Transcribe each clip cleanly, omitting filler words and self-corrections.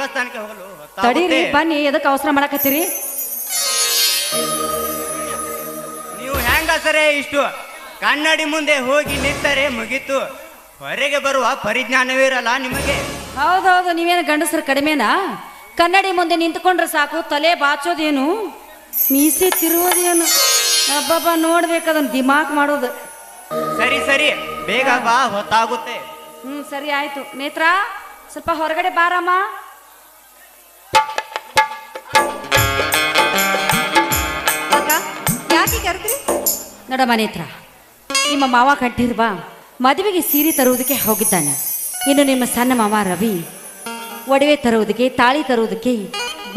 ದೇವಸ್ಥಾನಕ್ಕೆ ಹೋಗಲು ತಡೀರಿ ಬನ್ನಿ, ಎದಕ್ಕೆ ಅವಸರ ಮಾಡಕತ್ತೀರಿ? ನೀವು ಹೆಂಗಸರೇ ಇಷ್ಟು ಕನ್ನಡಿ ಮುಂದೆ ಹೋಗಿ ನಿಂತರೆ ಮುಗೀತು, ಹೊರಗೆ ಬರುವ ಪರಿಜ್ಞಾನವೇ ಇರಲ್ಲ ನಿಮಗೆ. ಹೌದೌದು, ನೀವೇನು ಗಂಡಸರು ಕಡಿಮೆನಾ? ಕನ್ನಡಿ ಮುಂದೆ ನಿಂತ್ಕೊಂಡ್ರೆ ಸಾಕು, ತಲೆ ಬಾಚೋದೇನು, ಮೀಸೆ ತಿರುವುದೇನು, ಹಬ್ಬಬ್ಬ ನೋಡ್ಬೇಕದನ್ನ ದಿಮಾಕ್ ಮಾಡೋದು. ಸರಿ ಸರಿ, ಬೇಗ ಬಾ, ಹೊತ್ತಾಗುತ್ತೆ. ಸರಿ ಆಯ್ತು. ನೇತ್ರ, ಸ್ವಲ್ಪ ಹೊರಗಡೆ ಬಾರಮ್ಮ. ಯಾಕೆ ಕರೆದ್ರಿ? ನೋಡಮ್ಮ ನೇತ್ರ, ನಿಮ್ಮ ಮಾವ ಕಟ್ಟಿರುವ ಮದುವೆಗೆ ಸೀರೆ ತರುವುದಕ್ಕೆ ಹೋಗಿದ್ದಾನೆ. ಇನ್ನು ನಿಮ್ಮ ಸಣ್ಣ ಮಾವ ರವಿ ಒಡವೆ ತರುವುದಕ್ಕೆ, ತಾಳಿ ತರುವುದಕ್ಕೆ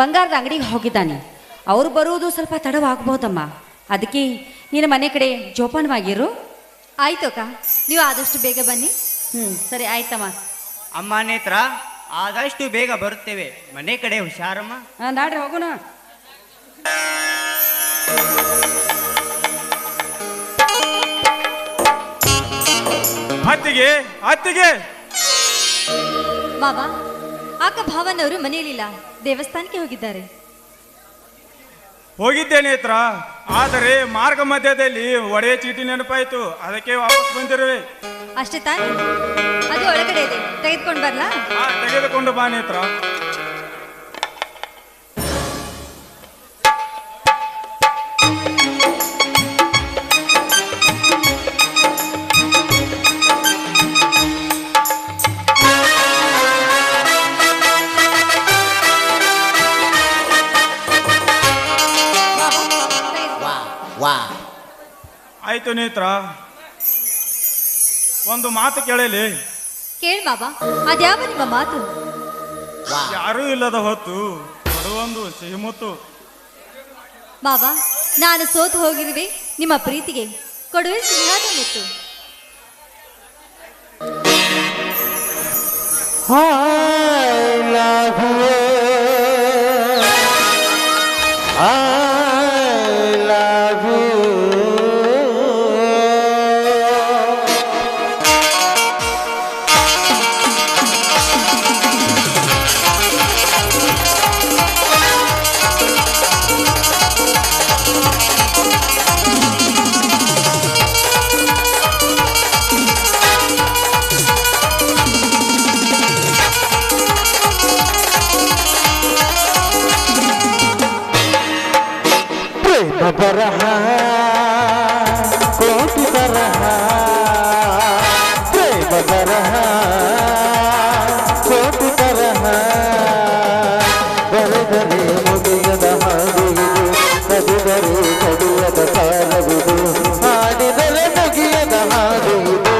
ಬಂಗಾರದ ಅಂಗಡಿಗೆ ಹೋಗಿದ್ದಾನೆ. ಅವ್ರು ಬರುವುದು ಸ್ವಲ್ಪ ತಡವಾಗಬಹುದಮ್ಮ. ಅದಕ್ಕೆ ನಿನ್ನ ಮನೆ ಕಡೆ ಜೋಪಾನವಾಗಿರು. ಆಯ್ತು ಅಕ್ಕ, ನೀವು ಆದಷ್ಟು ಬೇಗ ಬನ್ನಿ. ಸರಿ ಆಯ್ತಮ್ಮ. ಅಮ್ಮ ನೇತ್ರ, ಆದಷ್ಟು ಬೇಗ ಬರುತ್ತೇವೆ, ಮನೆ ಕಡೆ ಹುಷಾರಮ್ಮ. ನಾಡ್ರಿ ಹೋಗೋಣ. ಅತ್ತಿಗೆ ಅತ್ತಿಗೆ. ಮಾವ, ಅಕ್ಕ ಭಾವನವರು ಮನೆಯಲ್ಲಿಲ್ಲ, ದೇವಸ್ಥಾನಕ್ಕೆ ಹೋಗಿದ್ದಾರೆ. ಹೋಗಿದ್ದೆ ನೇತ್ರ, ಆದರೆ ಮಾರ್ಗ ಮಧ್ಯದಲ್ಲಿ ಒಡೆಯ ಚೀಟಿ ನೆನಪಾಯ್ತು, ಅದಕ್ಕೆ ವಾಪಸ್ ಬಂದಿರುವೆ. ಅಷ್ಟೇ ತಾನೇ? ಅದು ಒಳಗಡೆ ಇದೆ, ತೆಗೆದುಕೊಂಡು ಬರ್ಲಾ? ತೆಗೆದುಕೊಂಡು ಬಾ ನೇತ್ರ. ಆಯ್ತು ನೇತ್ರ, ಒಂದು ಮಾತು ಕೇಳಲಿ. ಕೇಳ್ ಮಾವ, ಅದ್ಯಾವ ನಿಮ್ಮ ಮಾತು? ಯಾರೂ ಇಲ್ಲದ ಹೊತ್ತು ಕೊಡುವೊಂದು ಸಿಹಿ ಮುತ್ತು. ಮಾವ, ನಾನು ಸೋತು ಹೋಗಿರುವೆ ನಿಮ್ಮ ಪ್ರೀತಿಗೆ, ಕೊಡುವೆ ಸಿಹಿಯಾದ ಮುತ್ತು. ಬರಹ ಕೋಟಿ ಬರಹ, ಪ್ರೇಮ ಬರಹ ಕೋಟಿ ಬರಹ, ಬರೆದರೆ ಮುಗಿಯದ ಹಾಡುವುದು, ಕದಿದರೆ ಕಡಿಯದ ಕಾಲವಿದು, ಹಾಡಿದರೆ ಮುಗಿಯದ ಹಾಡುವುದು.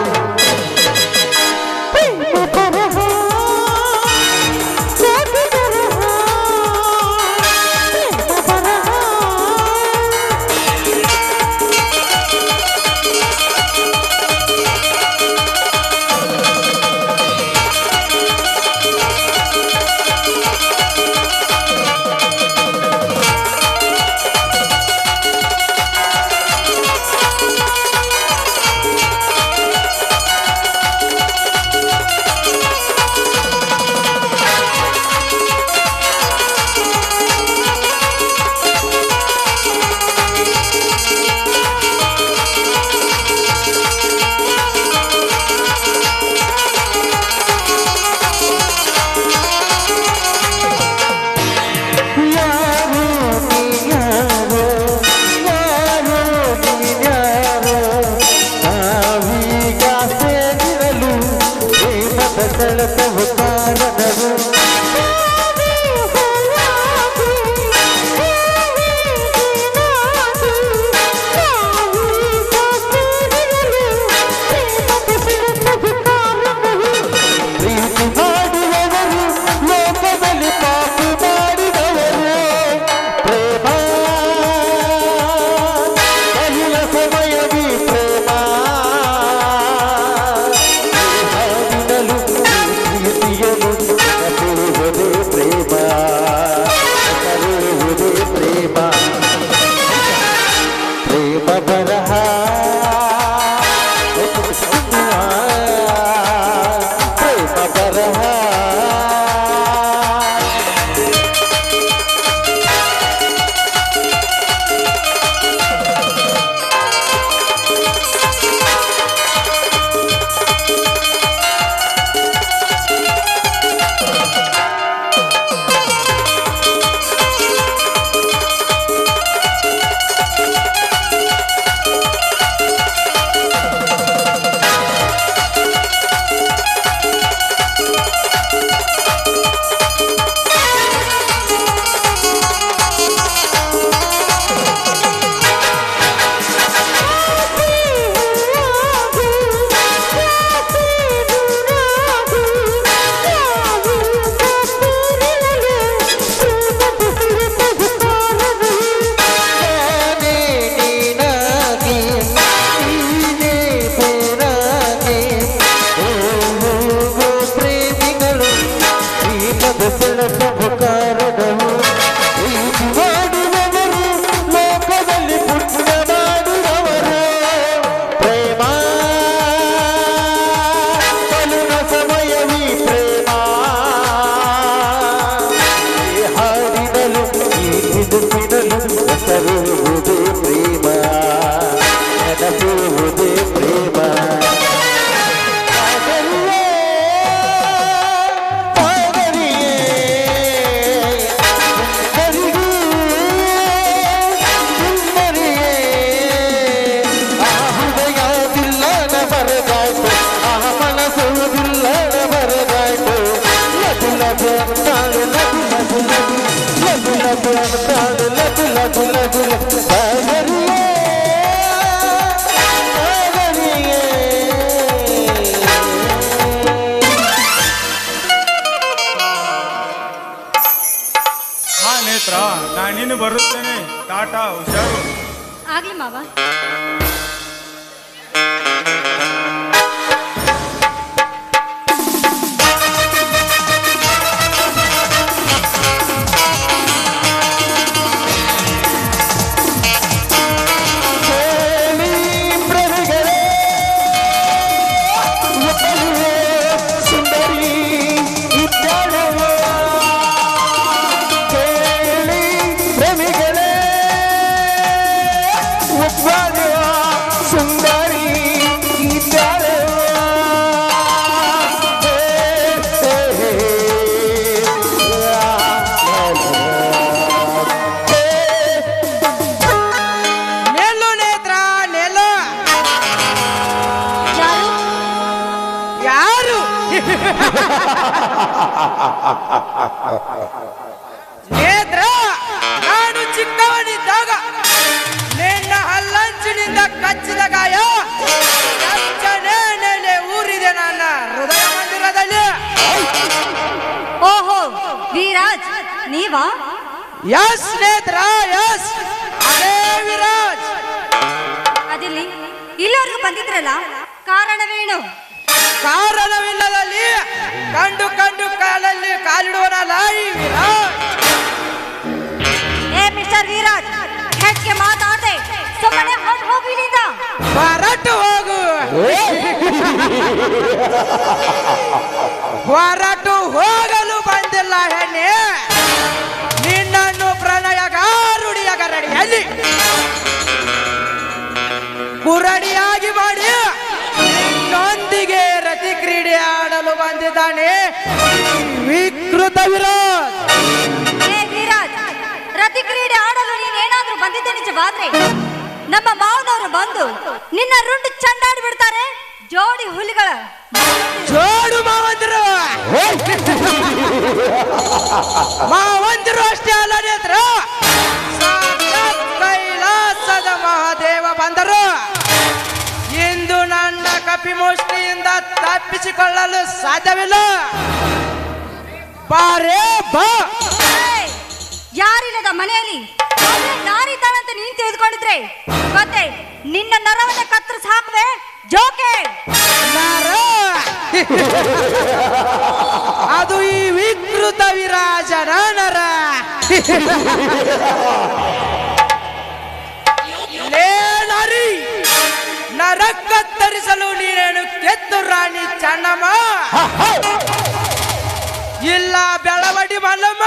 ಅಂತಾಳೆ ಲಗು ಲಗು ಲಗು ಲಗು ಲಗು ಅಂತಾಳೆ ಲಗು ಲಗು ಲಗು ಲಗು ಸಾಗರಿಯೇ ಸಾಗರಿಯೇ ಹಾ ನೇತ್ರ ನಾನಿನ್ನು ಬರುತ್ತೇನೆ ಟಾಟಾ ಹುಷಾರು ಆಗ್ಲಿ ಮಾವ. ನೇತ್ರ, ನಾನು ಚಿಕ್ಕವನಿದ್ದಾಗ ನಿನ್ನ ಹಲ್ಲಂಚಿನಿಂದ ಕಚ್ಚಿದ ಗಾಯ ನೆಲೆ ಊರಿದೆ ನನ್ನ ಹೃದಯ ಮಂದಿರದಲ್ಲಿ. ಓಹೋ ವಿರಾಜ್, ನೀವಾ? ಯಸ್ ನೇತ್ರ, ಯಸ್, ಅದೇ ವಿರಾಜ್. ಅದಿಲ್ಲಿ ಇಲ್ಲಿವರೆಗೂ ಬಂದಿದ್ರಲ್ಲ, ಕಾರಣವೇನು? ಕಾರಣವಿಲ್ಲದಲ್ಲಿ ಕಂಡು ಕಂಡು ಕಾಲಲ್ಲಿ ಕಾಲಿಡುವನಲ್ಲ ಈ ವಿರಾಜ್. ಏ ಮಿಸ್ಟರ್ ವಿರಾಜ್, ಹೆಚ್ಚಿಗೆ ಮಾತಾಡದೆ ಸುಮ್ಮನೆ ಹೋಗು ಇಲ್ಲಿಂದ. ಹೊರಟು ಹೋಗು, ಹೊರಟು ಹೋಗಲು ಬಂದಿಲ್ಲ ಹೆಣ್ಣೆ. ನಿನ್ನನ್ನು ಪ್ರಣಯಗಾರುಡಿಯ ಗರಡಿಯಲ್ಲಿ ಕುರಡಿಯಾಗಿ ಮಾಡಿ ನಿನ್ನೊಂದಿಗೆ ರತಿ ಕ್ರೀಡೆ ಆಡಲು ಬಂದಿದ್ದಾನೆ ವಿಕೃತ ವಿರಾಜ್. ಏ ವಿರಾಜ್, ರತಿ ಕ್ರೀಡೆ ಆಡಲು ನೀನೇನಾದ್ರೂ ಬಂದಿದ್ದೆ ನಿಜವಾದ್ರೆ ನಮ್ಮ ಮಾವನವರು ಬಂದು ನಿನ್ನ ರುಂಡು ಚಂಡಾಡಿ ಬಿಡ್ತಾರೆ. ಜೋಡಿ ಹುಲಿಗಳ ಜೋಡು ಮಾವಂದಿರು, ಮಾವಂದಿರು ಅಷ್ಟೇ ಅಲ್ಲ ನೇತ್ರ, ಸಾಕ್ಷಾತ್ ಕೈಲಾಸದ ಮಹಾದೇವ ಬಂದರು. ಇಂದು ನನ್ನ ಕಪಿಮುಷ್ಟಿಯಿಂದ ತಪ್ಪಿಸಿಕೊಳ್ಳಲು ಸಾಧ್ಯವಿಲ್ಲ. ಬಾರೇ ಬಾ. ಏಯ್, ಯಾರಿಲ್ಲದ ಮನೆಯಲ್ಲಿ ನಾನಿದ್ದಾಳಂತ ನೀನ್ ತಿಳಿದುಕೊಂಡಿದ್ರೆ ಮತ್ತೆ ನಿನ್ನ ನರವನ್ನ ಕತ್ತರಿಸಿ ಹಾಕುವೆ ಜೋಕೆ. ನರ ಅದು ಈ ವಿಕೃತ ವಿರಾಜನ ನರ. ಲೇ ನರಿ, ನರ ಕತ್ತರಿಸಲು ನೀನೇನು ಕೆತ್ತು ರಾಣಿ ಚೆನ್ನಮ್ಮ, ಇಲ್ಲ ಬೆಳವಡಿ ಮಲ್ಲಮ್ಮ,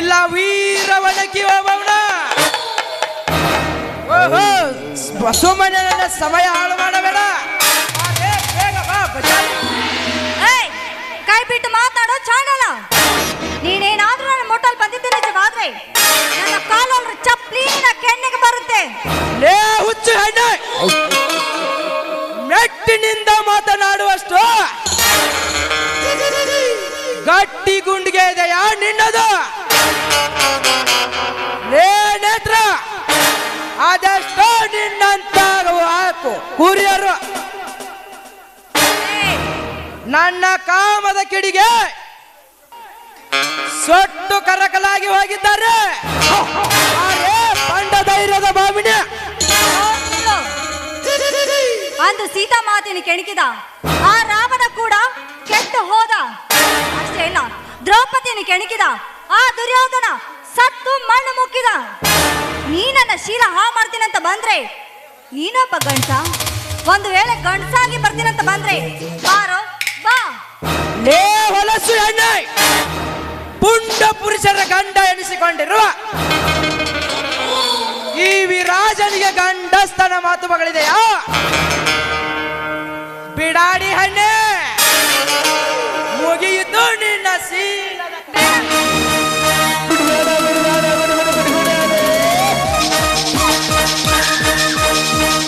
ಇಲ್ಲ ವೀರವಣಕಿ ಓಬವ್ವ. ಓಹೋ, ಸುಮ್ಮನೆ ನನ್ನ ಸಮಯ ಹಾಳು ಮಾಡಬೇಡ. ಬೇಗ ಬಾ ಬಜಾರಿ. ಏಯ್, ಕೈ ಬಿಟ್ಟು ಮಾತಾಡೋ ಚಾಂಡಲ. ನೀನೇನಾದ್ರೂ ನನ್ನ ಮೊಟ್ಟಲ್ಲಿ ಬಂದಿದ್ದೆ ನಿಜವಾದ್ರೆ ನನ್ನ ಕಾಲಲ್ಲಿ ಚಪ್ಲಿನ ಕೆನ್ನೆಗೆ ಬರುತ್ತೆ. ಲೇ ಹುಚ್ಚು ಹೆಣ್ಣೆ, ಮೆಟ್ಟಿನಿಂದ ಮಾತನಾಡುವಷ್ಟು ಗಟ್ಟಿ ಗುಂಡಿಗೆ ಇದೆಯಾ ನಿನ್ನದು? ಲೇ ನೇತ್ರ, ಅದೆಷ್ಟೋ ನಿನ್ನಂತ ಹಾಕು ಕುರಿಯರು ನನ್ನ ಕಾಮದ ಕಿಡಿಗೆ ಸೊಟ್ಟು ಕರಕಲಾಗಿ ಹೋಗಿದ್ದಾರೆ. ಪಂಡ ಧೈರ್ಯದ ಬಾಮಿನಿ. ಅಂದು ಸೀತಾ ಮಾತಿನ ಕೆಣಕಿದ ಆ ರಾಮನ ಕೂಡ ಕೆಟ್ಟು ಹೋದ. ಅಷ್ಟೇ ಇಲ್ಲ, ದ್ರೌಪದಿಯನ್ನು ಕೆಣಕಿದ ಆ ದುರ್ಯೋಧನ ಸತ್ತು ಮಣ್ಣು ಮುಕ್ಕಿದ. ನೀ ನನ್ನ ಶೀಲ ಹಾ ಮಾಡ್ತೀನಂತ ಬಂದ್ರೆ ನೀನೊಬ್ಬ ಗಂಡಸ. ಒಂದು ವೇಳೆ ಗಂಡಸಾಗಿ ಬರ್ತೀನಂತ ಬಂದ್ರೆ ಬಾರೋ ಬಾ. ಲೇ ಹೊಲಸು ಎಣ್ಣೆ, ಪುಂಡ ಪುರುಷರ ಗಂಡ ಎನಿಸಿಕೊಂಡಿರುವ ಈ ವಿರಾಜನಿಗೆ ಗಂಡಸ್ತನ ಮಾತುಗಳಿದೆಯಾ? ಬಿಡಾಡಿ ಹಣ್ಣೆ, ಮುಗಿಯಿತು ನಿನ್ನ ಶೀಲದ.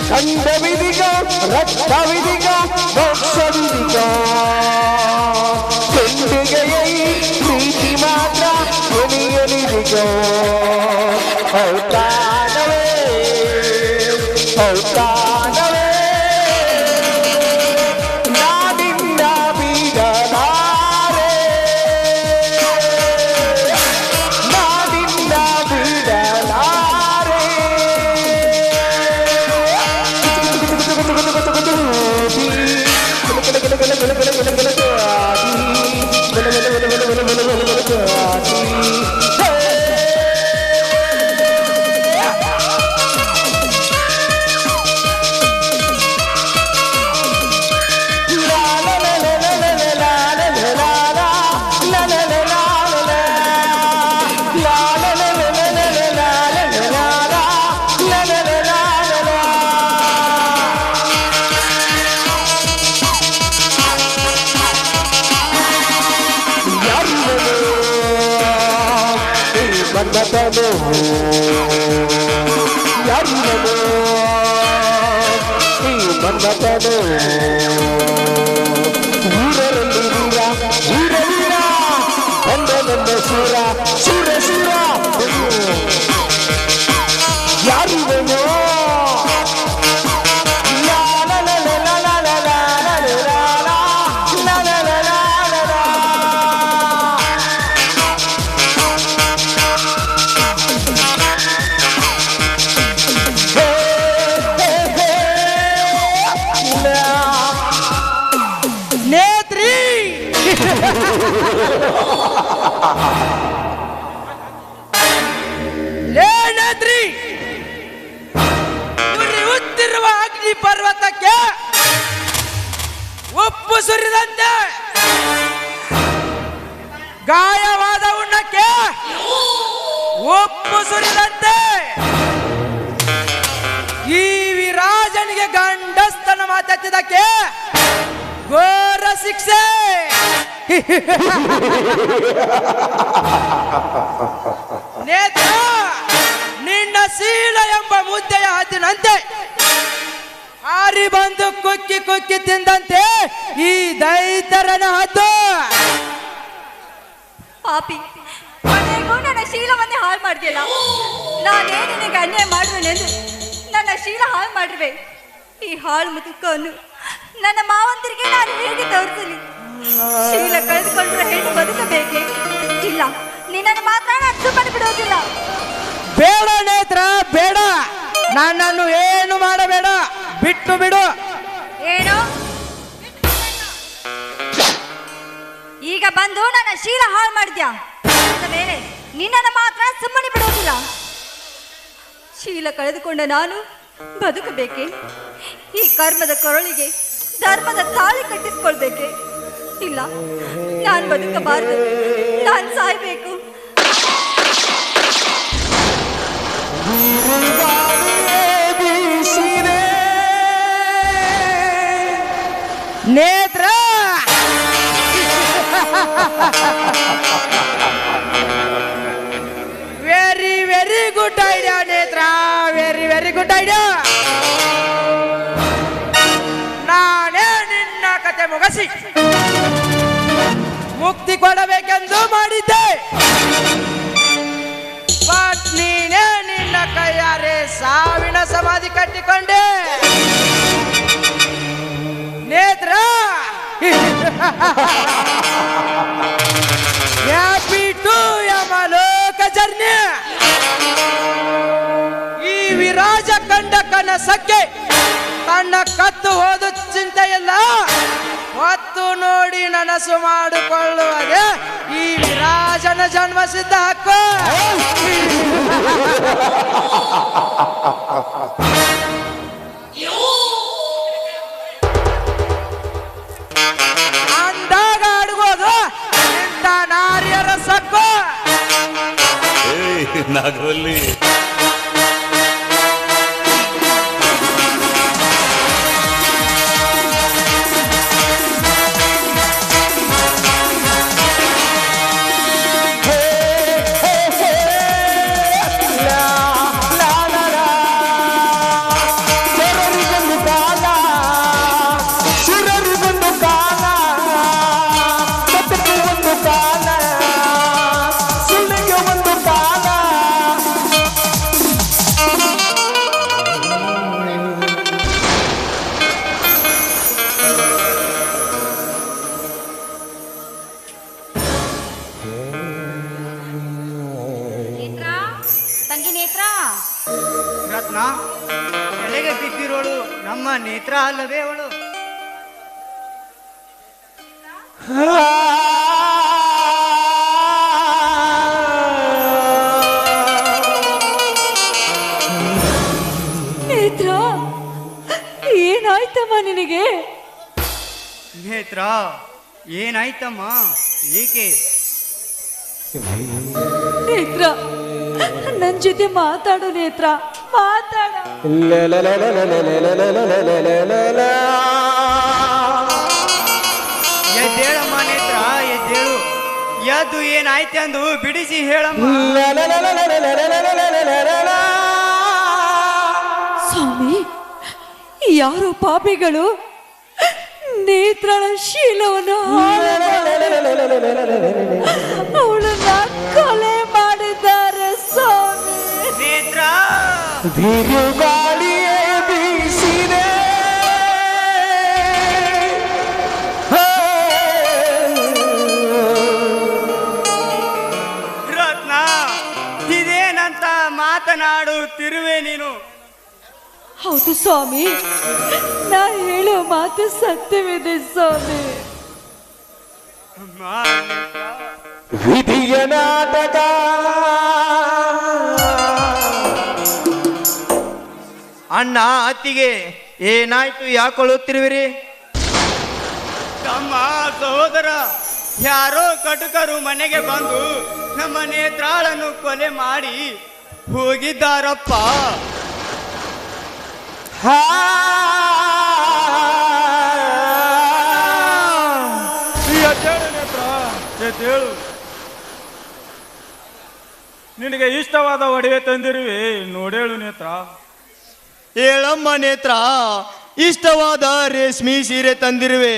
ಖಂಡ ವಿಧಿಗ ರಕ್ತ ವಿಧಿಗ ಮೋಕ್ಷ ವಿಧಿಗ ಚೆಂಡಿಗೆಯೈ ನುಡಿದೋ ಔತಾನವೇ ಔತಾನವೇ ನಾನಿನ್ನ ಬಿಡಲಾರೆ ನಾನಿನ್ನ ಬಿಡಲಾರೆ ಮನ್ನತನು ಯಾರಿನದು ಈ ಮನ್ನತನು ಊರಲ್ಲಿ ವೀರ ವೀರ ವೀರ ಬಂದನೆಂದ ಶೂರ ಶೂರ ಶೂರ ಯಾರಿವನು ಲೇನದ್ರಿ ಉರಿಯುತ್ತಿರುವ ಅಗ್ನಿ ಪರ್ವತಕ್ಕೆ ಉಪ್ಪು ಸುರಿದಂತೆ ಗಾಯವಾದ ಉಣ್ಣಕ್ಕೆ ಉಪ್ಪು ಸುರಿದಂತೆ ಈ ವಿರಾಜನಿಗೆ ಗಂಡಸ್ತನ ಮಾತೆತ್ತಿದ್ದಕ್ಕೆ ಘೋರ ಶಿಕ್ಷೆ ನೇತ್ರ ನಿನ್ನ ಶೀಲ ಎಂಬ ಮುದ್ದೆಯ ಹದ್ದಿನಂತೆ ಹಾರಿ ಬಂದು ಕುಕ್ಕಿ ಕುಕ್ಕಿ ತಿಂದಂತೆ ಈ ದೈತರನ ಹದ್ದು ಪಾಪಿ ಕೊನೆಗೂ ನನ್ನ ಶೀಲವನ್ನೇ ಹಾಳು ಮಾಡ್ದಿಲ್ಲ. ನಾನೇ ನಿನಗೆ ಅನ್ಯಾಯ ಮಾಡುವೆನೆಂದು ನನ್ನ ಶೀಲ ಹಾಳು ಮಾಡಿರುವೆ. ಈ ಹಾಳು ಮುದುಕನ್ನು ನನ್ನ ಮಾವಂತರಿಗೆ ನಾನು ಹೇಗೆ ತೋರಿಸಲಿ? ಶೀಲ ಕಳೆದುಕೊಂಡ್ರೆ ಹೇಗೆ ಬದುಕಬೇಕೆ? ಇಲ್ಲ, ನಿನ್ನನ್ನು ಮಾತ್ರ ನಾನು ಸುಮ್ಮನೆ ಬಿಡುವುದಿಲ್ಲ. ಬೇಡ ನೇತ್ರ ಬೇಡ, ನನ್ನನ್ನು ಏನು ಮಾಡಬೇಡ, ಬಿಟ್ಟು ಬಿಡು. ಏನು ಈಗ ಬಂದು ನನ್ನ ಶೀಲ ಹಾಳು ಮಾಡಿದ್ಯಾ? ಮೇಲೆ ನಿನ್ನನ್ನು ಮಾತ್ರ ಸುಮ್ಮನೆ ಬಿಡುವುದಿಲ್ಲ. ಶೀಲ ಕಳೆದುಕೊಂಡ ನಾನು ಬದುಕಬೇಕೆ? ಈ ಕರ್ಮದ ಕೊರಳಿಗೆ ಧರ್ಮದ ತಾಳಿ ಕಟ್ಟಿಸ್ಕೊಳ್ಬೇಕೆ? ಇಲ್ಲ, ನಾನು ಬದುಕಬಾರದು, ನಾನು ಸಾಯ್ಬೇಕು. ನೇತ್ರ ವೆರಿ ವೆರಿ ಗುಡ್ ಐಡಿಯಾ ನೇತ್ರ, ವೆರಿ ವೆರಿ ಗುಡ್ ಐಡಿಯಾ. ನಾನೇ ನಿನ್ನ ಕತೆ ಮುಗಿಸಿ ಮುಕ್ತಿ ಕೊಡಬೇಕೆಂದು ಮಾಡಿದ್ದೆ, ಬಟ್ ನೀನೇ ನಿನ್ನ ಕೈಯಾರೆ ಸಾವಿನ ಸಮಾಧಿ ಕಟ್ಟಿಕೊಂಡೆ ನೇತ್ರ. ಹ್ಯಾಪಿ ಟು ಯಮಲೋಕ ಜರ್ನಿ. ಈ ವಿರಾಜ ಕಂಡ ಕನಸಕ್ಕೆ ತನ್ನ ಕತ್ತು ಹೋದ ಚಿಂತೆಯಲ್ಲ, ಹೊತ್ತು ನೋಡಿ ನನಸು ಮಾಡಿಕೊಳ್ಳುವುದೇ ಈ ವಿರಾಜನ ಜನ್ಮಸಿದ್ಧ ಹಕ್ಕು. ಅಂದಾಗ ಅಡುಗೋದು ಇಂಥ ನಾರಿಯರ ಸಕ್ಕು. ನಾಗವಲ್ಲಿ ಕಾಲ ಸುಳ್ಳಿಗೆ ಒಂದು ಕಾಲ ರತ್ನ, ಎಲೆಗೆ ಬಿದ್ದಿರೋಳು ನಮ್ಮ ನೇತ್ರ ಅಲ್ಲವೇ ಅವಳು? ನೇತ್ರ, ಏನಾಯ್ತಮ್ಮ ನಿನಗೆ? ನೇತ್ರ, ಏನಾಯ್ತಮ್ಮ? ಏಕೆ? ನೇತ್ರ, ನನ್ ಜೊತೆ ಮಾತಾಡು ನೇತ್ರ, ಮಾತಾಡ. ಎದ್ದೇಳಮ್ಮ ನೇತ್ರ, ಎದ್ದೇಳು. ಎದ್ದು ಏನಾಯ್ತು ಅಂದು ಬಿಡಿಸಿ ಹೇಳಮ್ಮ. ಸ್ವಾಮಿ, ಯಾರು ಪಾಪಿಗಳು ನೇತ್ರಳ ಶೀಲವನ್ನು ಅವಳನ್ನ ಕೊಲೆ ಮಾಡಿದ್ದಾರೆ ಸ್ವಾಮಿ. ನೇತ್ರ, ಬಿರುಗಾಳಿಯೇ ಬೀಸಿದೆ, ರತ್ನ, ಇದೇನಂತ ಮಾತನಾಡುತ್ತಿರುವೆ ನೀನು? ಹೌದು ಸ್ವಾಮಿ, ನಾ ಹೇಳೋ ಮಾತು ಸತ್ಯವಿದೆ ಸ್ವಾಮಿ. ಅಮ್ಮ, ವಿಧಿಯ ನಾಟಕ. ಅಣ್ಣ ಅತ್ತಿಗೆ ಏನಾಯ್ತು, ಯಾಕೊಳ್ಳುತ್ತಿರುವಿರಿ? ತಮ್ಮ, ಸಹೋದರ, ಯಾರೋ ಕಟುಕರು ಮನೆಗೆ ಬಂದು ನಮ್ಮ ನೇತ್ರಾಳನ್ನು ಕೊಲೆ ಮಾಡಿ ಹೋಗಿದ್ದಾರಪ್ಪ. ಎದ್ದೇಳು ನೇತ್ರ, ಎದ್ದೇಳು. ನಿನಗೆ ಇಷ್ಟವಾದ ಒಡವೆ ತಂದಿರುವೆ, ನೋಡೇಳು ನೇತ್ರ. ಹೇಳಮ್ಮ ನೇತ್ರ, ಇಷ್ಟವಾದ ರೇಷ್ಮಿ ಸೀರೆ ತಂದಿರುವೆ,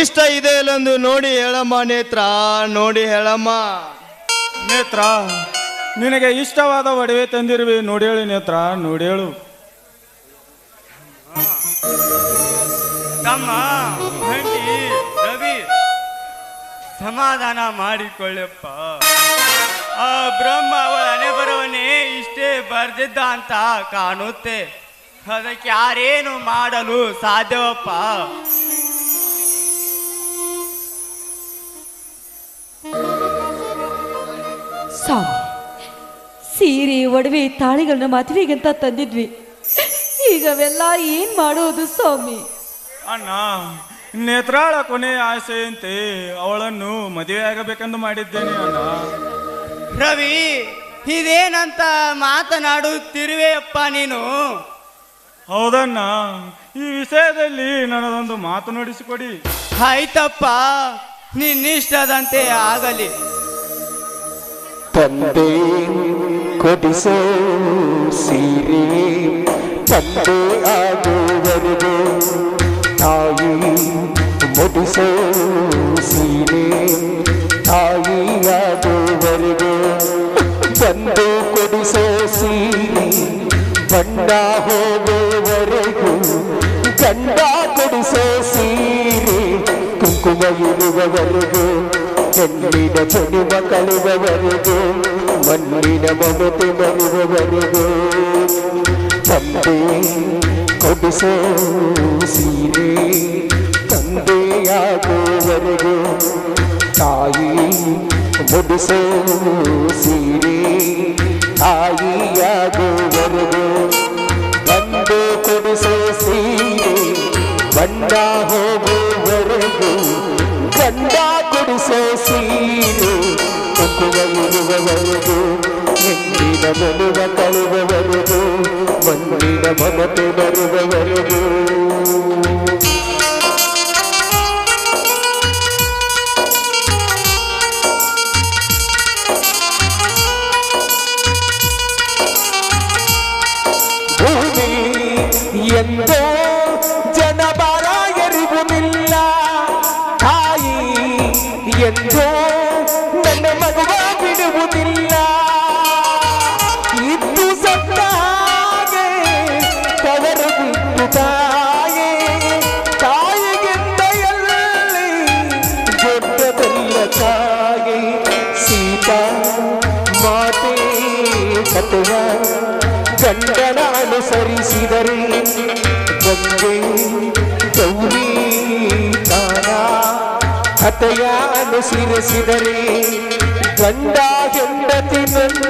ಇಷ್ಟ ಇದೆ ಇಲ್ಲೊಂದು ನೋಡಿ ಹೇಳಮ್ಮ ನೇತ್ರ, ನೋಡಿ ಹೇಳಮ್ಮ. ನೇತ್ರ, ನಿನಗೆ ಇಷ್ಟವಾದ ಒಡವೆ ತಂದಿರುವೆ, ನೋಡೇಳು ನೇತ್ರ, ನೋಡೇಳು. ತಮ್ಮ, ಗಂಟಿ, ರವಿ, ಸಮಾಧಾನ ಮಾಡಿಕೊಳ್ಳಪ್ಪ. ಆ ಬ್ರಹ್ಮ ಅವಳ ಹಣೆ ಬರವನ್ನೇ ಇಷ್ಟೇ ಬರ್ದಿದ್ದ ಅಂತ ಕಾಣುತ್ತೆ. ಅದಕ್ಕೆ ಯಾರೇನು ಮಾಡಲು ಸಾಧ್ಯವಪ್ಪ? ಸ್ವಾಮಿ, ಸೀರೆ ಒಡವೆ ತಾಳಿಗಳನ್ನ ಮದುವೆಗಂತ ತಂದಿದ್ವಿ, ಈಗ ಅವೆಲ್ಲ ಏನ್ ಮಾಡೋದು ಸ್ವಾಮಿ? ಅಣ್ಣ, ನೇತ್ರಾಳ ಕೊನೆ ಆಸೆಯಂತೆ ಅವಳನ್ನು ಮದುವೆ ಆಗಬೇಕೆಂದು ಮಾಡಿದ್ದೇನೆ ಅಣ್ಣ. ರವಿ, ಇದೇನಂತ ಮಾತನಾಡುತ್ತಿರುವೆಯಪ್ಪ ನೀನು? ಹೌದಣ್ಣ, ಈ ವಿಷಯದಲ್ಲಿ ನನ್ನದೊಂದು ಮಾತು ನುಡಿಸಿಕೊಡಿ. ಆಯ್ತಪ್ಪ, ನಿನ್ನಿಷ್ಟದಂತೆ ಆಗಲಿ. ತಂದೆ ಕೊಡಿಸೋ ಸೀರೆ ತಂದೆ ಆಗುವರೆಗೂ, ತಾಯಿ ಮುಡಿಸೋ ಸೀರೆ ತಾಯಿಯಾಗುವರೆಗೂ, ಬಂದು ಕೊಡಿಸೋ ಸೀರೆ ಬಣ್ಣ ಹೋಗುವವರೆಗೂ, ಗಂಡ ಕೊಡಿಸೋ ಸೀರೆ ಕುಂಕುಮ ಇರುವವರೆಗೂ, ಹೆಣ್ಣಿನ ಜನಿಮ ಕಳುವವರೆಗೂ, ಮಣ್ಣಿನ ಮಮತೆ ಬರುವವರೆಗೂ, ತಂದೆ ಕೊಡಿಸೋ ಸೀರೆ ತಂದೆಯಾಗುವವರೆಗೂ, ತಾಯಿ ಮುಡಿಸೋ ಸೀರೆ ತಾಯಿಯಾಗುವವರೆಗೂ, ಗಂಡು ಕೊಡಿಸೋ ಸೀರೆ ಬಣ್ಣ ಹೋಗುವವರೆಗೂ, ಗಂಡ ಕೊಡಿಸೋ ಸೀರೆ ಕುಂಕುಮ ಇರುವವರೆಗೂ, ಹೆಣ್ಣಿನ ಮನುವ ಕಳುವವರೆಗೂ, ಮಣ್ಣಿನ ಮಮತೆ ಬರುವವರೆಗೂ. ಭೂಮಿ ಎಂದೋ ಜನಬಾರ ಎರಿವುದಿಲ್ಲ, ತಾಯಿ ಎಂದೋ ನನ್ನ ಮಗುವ ಬಿಡುವುದಿಲ್ಲ, ಇದ್ದು ಸತ್ತಾಗೆ ಕವರು ಬಿಟ್ಟು ತಾಯೇ, ತಾಯಿಗಿಂತ ಎಲ್ಲಿ ದೊಡ್ಡದಲ್ಲ ತಾಯಿ, ಸೀತಾ ಮಾತೆ ಕಥೆಯ ಗಂಡನ ಅನುಸರಿಸಿದರೆ ಗಂಗೆ ಗೌರಿ ತಾನ ಕಥೆಯ ಅನುಸರಿಸಿದರೆ ಗಂಡ ಹೆಂಡತಿ ನನ್ನ